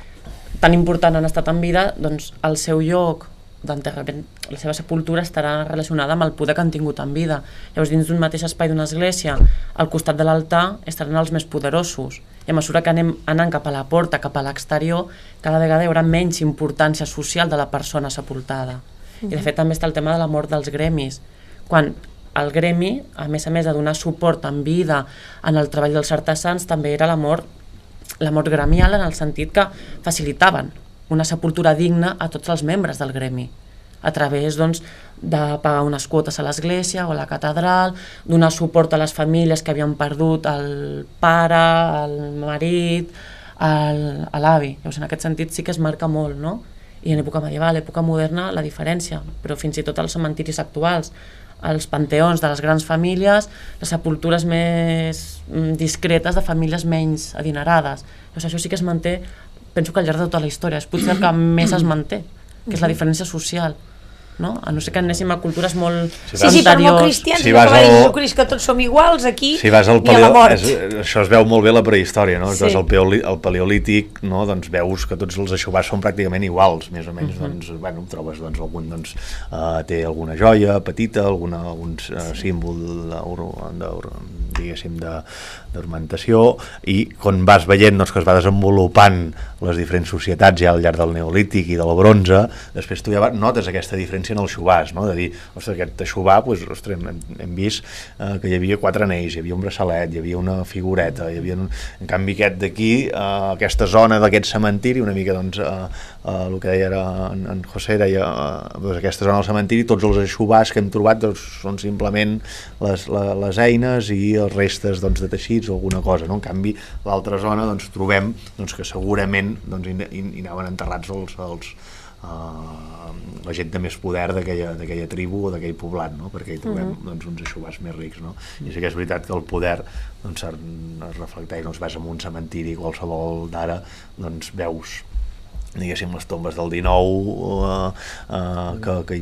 tan importants han estat en vida, el seu lloc d'enterrament, la seva sepultura estarà relacionada amb el poder que han tingut en vida. Llavors, dins d'un mateix espai d'una església, al costat de l'altar, estaran els més poderosos. I a mesura que anem anant cap a la porta, cap a l'exterior, cada vegada hi haurà menys importància social de la persona sepultada. I de fet també està el tema de la mort dels gremis. Quan el gremi, a més de donar suport en vida en el treball dels artesans, també era la mort la mort gremial en el sentit que facilitaven una sepultura digna a tots els membres del gremi, a través doncs, de pagar unes quotes a l'església o a la catedral, donar suport a les famílies que havien perdut el pare, el marit, l'avi. Llavors, en aquest sentit sí que es marca molt, no? I en època medieval, època moderna, la diferència, però fins i tot als cementiris actuals, els panteons de les grans famílies, les sepultures més discretes de famílies menys adinerades. Llavors, això sí que es manté, penso que al llarg de tota la història, és potser el que més es manté, que és la diferència social. No? A no ser que anéssim a cultures molt sí, però molt cristians, que tots som iguals aquí, si vas al a la mort. Això es veu molt bé a la prehistòria, no? Sí. Al paleolític, no? Doncs veus que tots els aixovars són pràcticament iguals, més o menys, doncs, bueno, trobes doncs, algun, doncs, té alguna joia petita, algun símbol diguéssim d'ornamentació, i quan vas veient doncs, que es va desenvolupant les diferents societats ja al llarg del neolític i del bronze, després tu ja notes aquesta diferència en els xovars, no? De dir, ostres, aquest xovar, doncs, ostres, hem vist que hi havia 4 anells, hi havia un braçalet, hi havia una figureta, hi havia en canvi aquest d'aquí, aquesta zona d'aquest cementiri, una mica doncs, el que deia en José, deia, doncs, aquesta zona del cementiri, tots els aixovars que hem trobat doncs, són simplement les eines i els restes doncs, de teixits o alguna cosa, no? En canvi, l'altra zona doncs, trobem doncs, que segurament doncs, hi anaven enterrats la gent de més poder d'aquella tribu o d'aquell poblat, no? Perquè hi trobem doncs, uns aixovars més rics, no? I sí que és veritat que el poder doncs, es reflecteix, doncs, vas a un cementiri qualsevol d'ara, doncs veus diguéssim les tombes del 19 que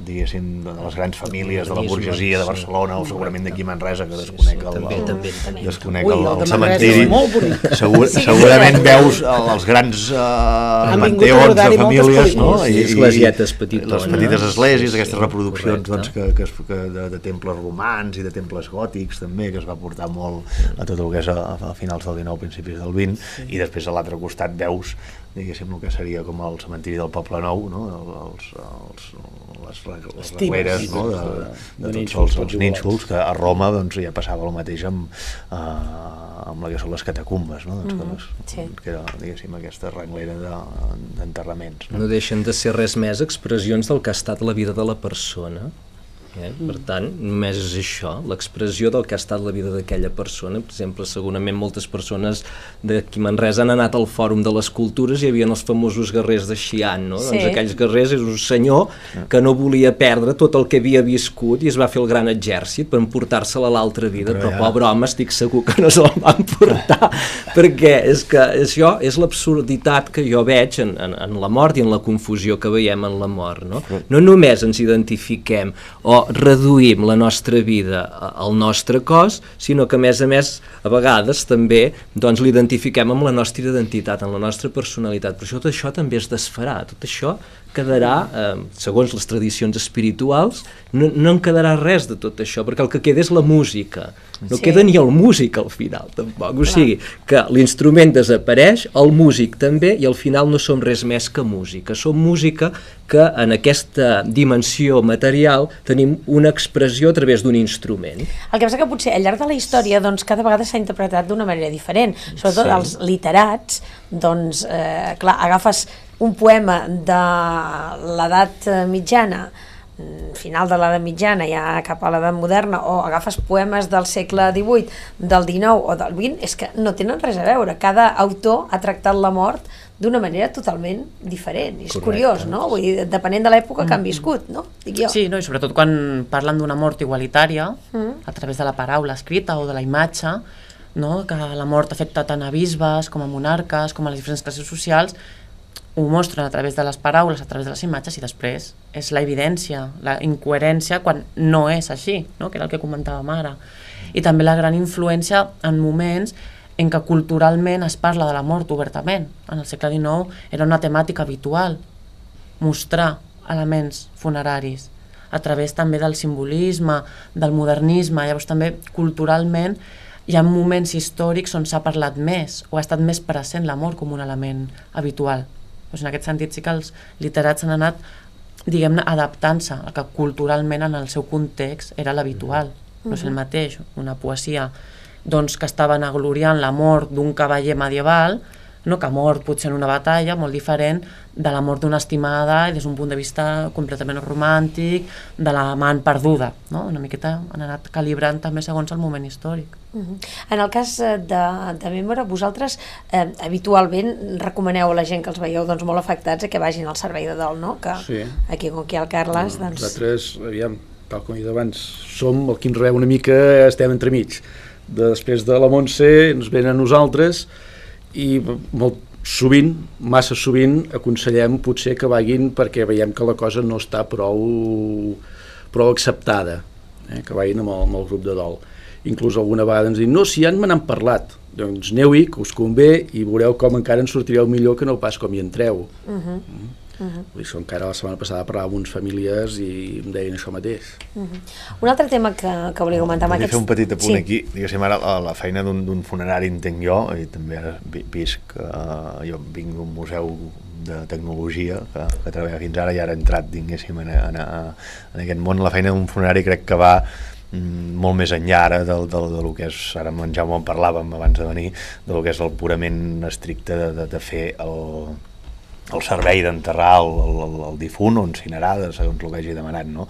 diguéssim de les grans famílies de la burgesia de Barcelona o segurament d'aquí Manresa que desconec el cementiri, segurament veus els grans panteons de famílies, no? I esglésies petites, les petites esglésies, aquestes reproduccions doncs, de temples romans i de temples gòtics també, que es va portar molt a tot el que és a finals del 19, principis del 20, i després a l'altre costat veus diguéssim el que seria com el cementiri del Poble Nou, no? Les regleres, no? de tots els nínxols, que a Roma doncs, ja passava el mateix amb la que són les catacumbes, no? Doncs que era diguéssim aquesta reglera d'enterraments. No deixen de ser res més expressions del que ha estat la vida de la persona. Per tant, només és això, l'expressió del que ha estat la vida d'aquella persona. Per exemple, segurament moltes persones d'aquí Manresa han anat al Fòrum de les Cultures i hi havia els famosos guerrers de Xi'an, no? Doncs aquells guerrers és un senyor que no volia perdre tot el que havia viscut i es va fer el gran exèrcit per emportar-se-la a l'altra vida, però pobre home, estic segur que no se la van portar, perquè és que això és l'absurditat que jo veig en la mort i en la confusió que veiem en la mort, no? No només ens identifiquem o reduïm la nostra vida al nostre cos, sinó que a més, a vegades també doncs, l'identifiquem amb la nostra identitat, amb la nostra personalitat. Però tot això també es desfarà, tot això quedarà, segons les tradicions espirituals, no en quedarà res de tot això, perquè el que queda és la música. No queda ni el músic al final, tampoc. O sigui, que l'instrument desapareix, el músic també, i al final no som res més que música. Som música que en aquesta dimensió material tenim una expressió a través d'un instrument. El que passa que potser al llarg de la història doncs, cada vegada s'ha interpretat d'una manera diferent. Sobretot els literats, doncs, clar, agafes un poema de l'edat mitjana, final de l'edat mitjana, ja cap a l'edat moderna, o agafes poemes del segle XVIII, del XIX o del XX, és que no tenen res a veure. Cada autor ha tractat la mort d'una manera totalment diferent. És curiós, no? Vull dir, depenent de l'època que han viscut, no? Dic jo. Sí, no? I sobretot quan parlen d'una mort igualitària, a través de la paraula escrita o de la imatge, no? Que la mort afecta tant a bisbes com a monarques, com a les diferents classes socials, ho mostren a través de les paraules, a través de les imatges, i després és la evidència, la incoherència quan no és així, no? Que era el que comentàvem ara. I també la gran influència en moments en què culturalment es parla de la mort obertament. En el segle XIX era una temàtica habitual mostrar elements funeraris a través també del simbolisme, del modernisme. Llavors també culturalment hi ha moments històrics on s'ha parlat més o ha estat més present la mort com un element habitual. Doncs en aquest sentit sí que els literats han anat, diguem-ne, adaptant-se a que culturalment en el seu context era l'habitual. No és el mateix una poesia doncs, que estaven agloriant la mort d'un cavaller medieval, no, que ha mort potser en una batalla, molt diferent de la mort d'una estimada i des d'un punt de vista completament romàntic, de l'amant perduda, no? Una miqueta han anat calibrant també segons el moment històric. En el cas de Mémora, vosaltres habitualment recomaneu a la gent que els veieu doncs, molt afectats a que vagin al servei de dol, no? Que sí. Aquí, com aquí al Carles... Doncs... Nosaltres, aviam, tal com he dit abans, som el qui ens rebeu una mica, estem entremig. Després de la Montse ens venen a nosaltres i molt sovint, massa sovint, aconsellem potser que vagin perquè veiem que la cosa no està prou acceptada, que vagin amb el grup de dol. Inclús alguna vegada ens diuen, no, si ja me n'han parlat, doncs aneu-hi, que us convé, i veureu com encara en sortireu millor que no pas com hi entreu. Vull dir, encara la setmana passada parlava amb uns familiars i em deien això mateix. Un altre tema que volia comentar amb aquests... Volia fer un petit apunt aquí, diguéssim, ara la feina d'un funerari entenc jo, i també ara visc, jo vinc d'un museu de tecnologia que treballa fins ara i ara he entrat, diguéssim, en aquest món. La feina d'un funerari crec que va molt més enllà ara del que és, ara amb en Jaume en parlàvem abans de venir, del que és el purament estricte de fer el servei d'enterrar el difunt o incinerar, segons el que hagi demanat, no?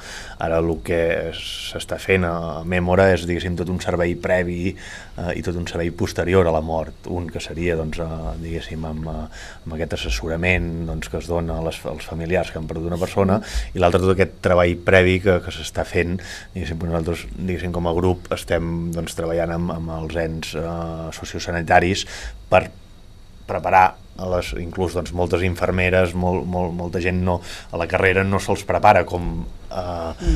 Ara el que s'està fent a Mémora és, diguéssim, tot un servei previ i tot un servei posterior a la mort. Un que seria, doncs, diguéssim, amb aquest assessorament doncs, que es dona als familiars que han perdut una persona, i l'altre tot aquest treball previ que s'està fent, diguéssim, nosaltres, diguéssim, com a grup estem doncs, treballant amb els ens sociosanitaris per preparar inclús doncs, moltes infermeres, molta gent a la carrera no se'ls prepara com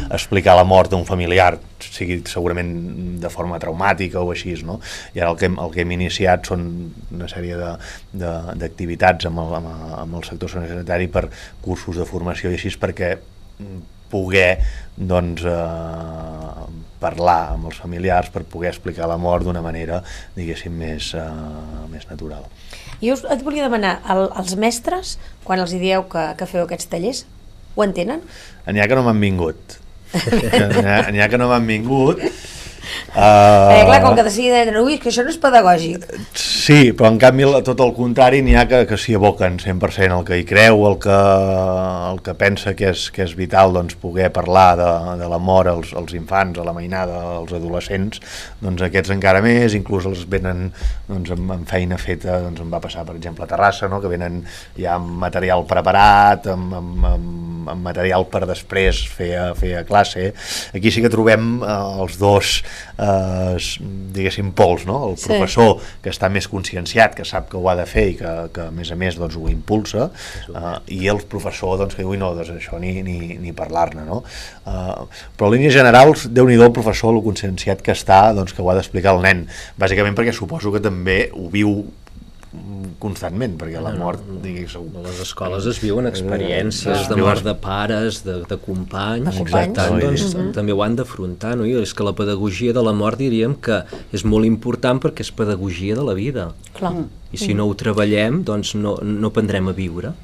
explicar la mort d'un familiar, sigui segurament de forma traumàtica o així, no? I ara el que hem iniciat són una sèrie d'activitats amb el sector sanitari per cursos de formació i així perquè poder doncs, parlar amb els familiars per poder explicar la mort d'una manera, diguéssim, més natural. Jo et volia demanar, als mestres, quan els dieu que feu aquests tallers, ho entenen? N'hi ha que no m'han vingut. N'hi ha que no m'han vingut. Clar, com que de seguida deien, ui, que això no és pedagògic. Sí, però en canvi tot el contrari, n'hi ha que s'hi aboquen 100% el que hi creu, el que pensa que és vital doncs, poder parlar de la mort als infants, a la mainada, als adolescents, doncs aquests encara més, inclús els venen doncs, amb feina feta, doncs em va passar per exemple a Terrassa, no? Que venen ja amb material preparat, amb material per després fer a classe. Aquí sí que trobem els dos diguéssim pols, no? El professor que està més conscienciat, que sap que ho ha de fer i que a més doncs, ho impulsa, i el professor doncs, que diu, no, doncs això ni parlar-ne, no? Però en línies generals, Déu-n'hi-do el professor, el conscienciat que està, doncs, que ho ha d'explicar al nen, bàsicament perquè suposo que també ho viu constantment, perquè la mort, diguéssim... A les escoles es viuen experiències de mort de pares, de companys, per tant, doncs, també ho han d'afrontar, no? I és que la pedagogia de la mort diríem que és molt important perquè és pedagogia de la vida. Clar. I si no ho treballem, doncs no aprendrem a viure.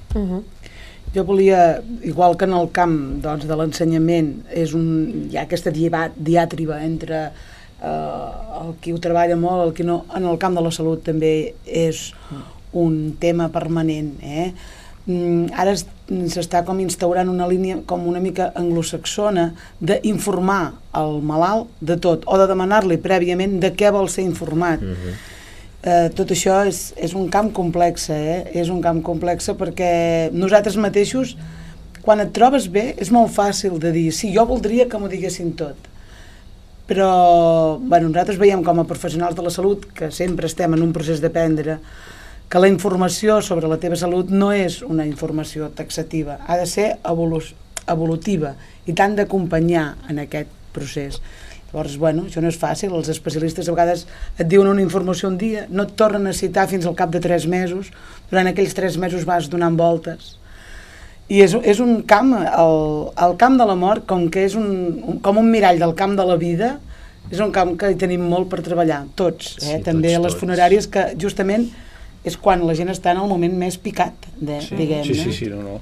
Jo volia, igual que en el camp doncs, de l'ensenyament hi ha aquesta diàtriba entre el qui ho treballa molt, el qui no, en el camp de la salut també és un tema permanent. Ara s'està com instaurant una línia com una mica anglosaxona d'informar el malalt de tot, o de demanar-li prèviament de què vol ser informat. Tot això és un camp complex, és un camp complex perquè nosaltres mateixos, quan et trobes bé, és molt fàcil de dir, sí, jo voldria que m'ho diguessin tot. Però nosaltres veiem com a professionals de la salut, que sempre estem en un procés d'aprendre, que la informació sobre la teva salut no és una informació taxativa, ha de ser evolutiva i t'han d'acompanyar en aquest procés. Llavors, això no és fàcil, els especialistes a vegades et diuen una informació un dia, no et tornen a citar fins al cap de 3 mesos, durant aquells 3 mesos vas donant voltes. I és un camp, el camp de la mort, com que és com un mirall del camp de la vida, és un camp que hi tenim molt per treballar, tots, també a les funeràries, que justament és quan la gent està en el moment més picat, diguem-ne. Sí, no.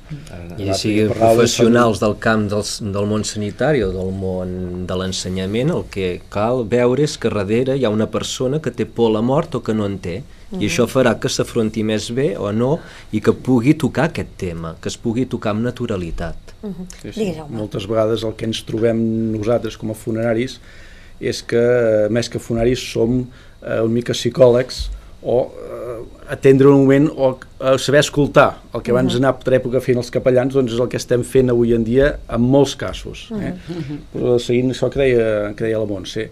I sigui professionals del camp del món sanitari o del món de l'ensenyament, el que cal veure és que darrere hi ha una persona que té por a la mort o que no en té, i això farà que s'afronti més bé o no i que pugui tocar aquest tema, que es pugui tocar amb naturalitat. Moltes vegades el que ens trobem nosaltres com a funeraris és que més que funeraris som una mica psicòlegs o atendre un moment o saber escoltar el que abans anava per època fent els capellans, doncs és el que estem fent avui en dia en molts casos. Però seguint això que deia la Montse,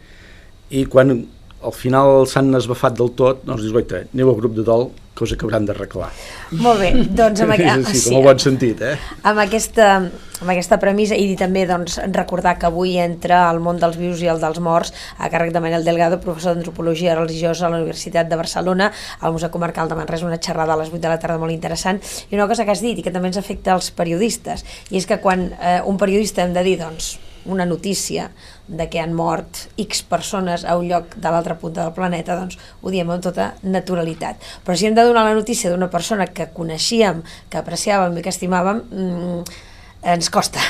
i quan al final s'han esbafat del tot, doncs dius, guaita, aneu al grup de dol, que us acabaran d'arreglar. Molt bé, doncs amb com a bon sentit, amb aquesta premissa, i també doncs, recordar que avui entra el món dels vius i el dels morts a càrrec de Manel Delgado, professor d'Antropologia Religiosa a la Universitat de Barcelona, al Museu Comarcal de Manresa, una xerrada a les 8 de la tarda molt interessant, i una cosa que has dit i que també ens afecta als periodistes, i és que quan un periodista hem de dir, doncs, una notícia de que han mort X persones a un lloc de l'altra punta del planeta, doncs ho diem amb tota naturalitat. Però si hem de donar la notícia d'una persona que coneixíem, que apreciàvem i que estimàvem, ens costa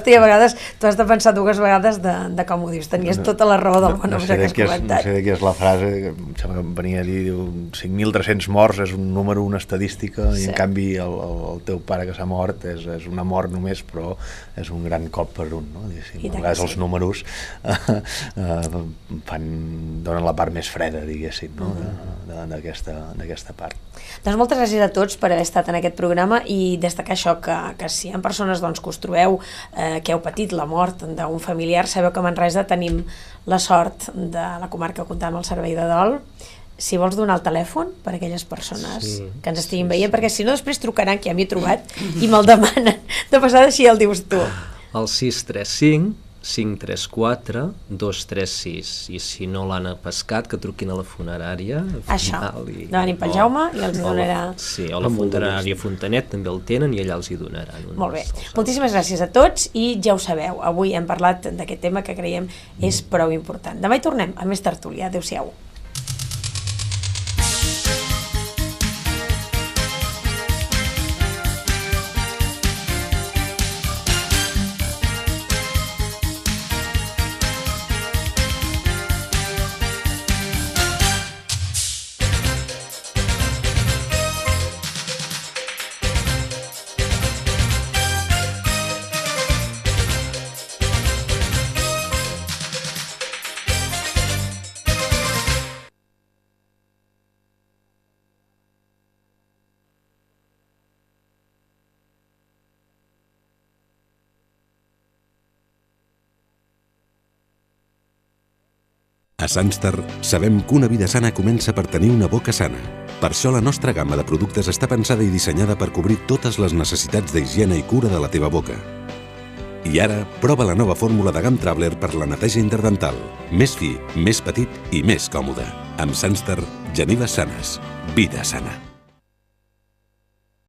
i a vegades tu has de pensar dues vegades de com ho dius. Tenies tota la raó del món, no sé de qui és la frase, em sembla que venia a dir, diu, 5.300 morts és un número, una estadística, i en canvi el teu pare que s'ha mort és una mort només, però és un gran cop per un, no? A vegades els números donen la part més freda, diguéssim, no? d'aquesta part. Doncs moltes gràcies a tots per haver estat en aquest programa i destacar això, que si hi ha persones que us trobeu que heu patit la mort d'un familiar, sabeu que a Manresa tenim la sort de la comarca comptar amb el servei de dol. Si vols donar el telèfon per a aquelles persones que ens estiguin veient, perquè si no després trucaran, que ja m'hi he trobat, i me'l demanen. De passada així el dius tu. El 635 534 236, i si no l'han pescat, que truquin a la funerària. Això, demanin pel Jaume i els donarà. Sí, o la funerària Fontanet també el tenen i allà els hi donaran. Molt bé, moltíssimes gràcies a tots, i ja ho sabeu, avui hem parlat d'aquest tema que creiem és prou important. Demà hi tornem a més tertúlia. Adéu-siau. A Sunstar sabem que una vida sana comença per tenir una boca sana. Per això la nostra gamma de productes està pensada i dissenyada per cobrir totes les necessitats d'higiene i cura de la teva boca. I ara, prova la nova fórmula de Gum Traveler per la neteja interdental. Més fi, més petit i més còmode. Amb Sunstar, genives sanes, vida sana.